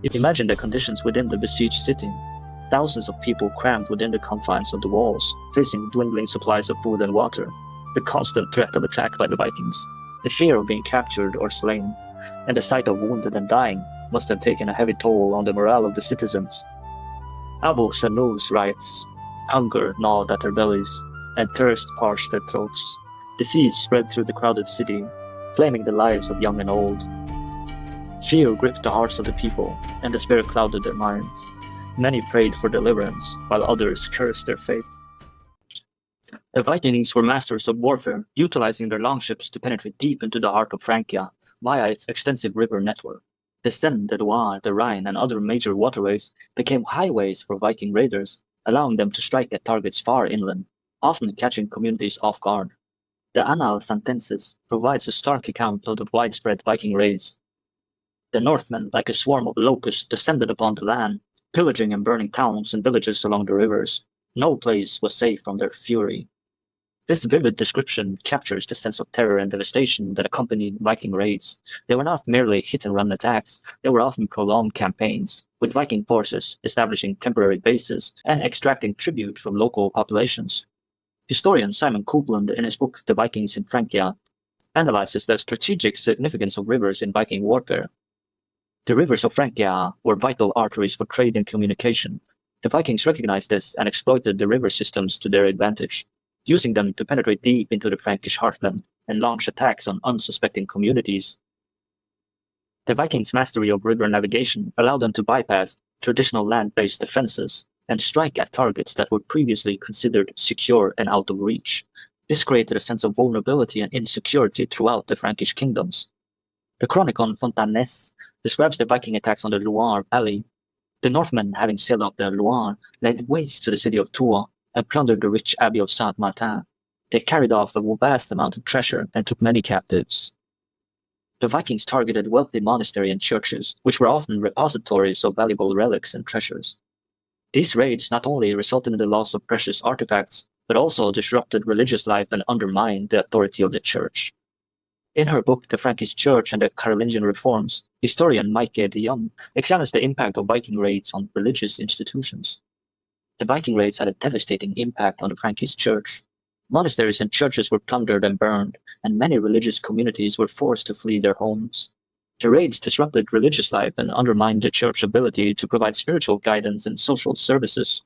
Imagine the conditions within the besieged city. Thousands of people crammed within the confines of the walls, facing dwindling supplies of food and water, the constant threat of attack by the Vikings, the fear of being captured or slain, and the sight of wounded and dying must have taken a heavy toll on the morale of the citizens. Abu Sanus writes, "Hunger gnawed at their bellies, and thirst parched their throats. Disease spread through the crowded city, claiming the lives of young and old. Fear gripped the hearts of the people, and despair clouded their minds. Many prayed for deliverance, while others cursed their fate." The Vikings were masters of warfare, utilizing their longships to penetrate deep into the heart of Francia via its extensive river network. The Seine, the Loire, the Rhine, and other major waterways became highways for Viking raiders, allowing them to strike at targets far inland, often catching communities off guard. The Annal Santensis provides a stark account of the widespread Viking raids. The Northmen, like a swarm of locusts, descended upon the land, pillaging and burning towns and villages along the rivers. No place was safe from their fury. This vivid description captures the sense of terror and devastation that accompanied Viking raids. They were not merely hit-and-run attacks, they were often prolonged campaigns, with Viking forces establishing temporary bases and extracting tribute from local populations. Historian Simon Copeland, in his book The Vikings in Francia, analyzes the strategic significance of rivers in Viking warfare. The rivers of Francia were vital arteries for trade and communication. The Vikings recognized this and exploited the river systems to their advantage, using them to penetrate deep into the Frankish heartland and launch attacks on unsuspecting communities. The Vikings' mastery of river navigation allowed them to bypass traditional land-based defenses and strike at targets that were previously considered secure and out of reach. This created a sense of vulnerability and insecurity throughout the Frankish kingdoms. The Chronicon Fontanes describes the Viking attacks on the Loire Valley. The Northmen, having sailed up the Loire, laid waste to the city of Tours and plundered the rich abbey of Saint-Martin. They carried off a vast amount of treasure and took many captives. The Vikings targeted wealthy monasteries and churches, which were often repositories of valuable relics and treasures. These raids not only resulted in the loss of precious artifacts, but also disrupted religious life and undermined the authority of the church. In her book The Frankish Church and the Carolingian Reforms, historian Maike de Jong examines the impact of Viking raids on religious institutions. The Viking raids had a devastating impact on the Frankish church. Monasteries and churches were plundered and burned, and many religious communities were forced to flee their homes. The raids disrupted religious life and undermined the church's ability to provide spiritual guidance and social services.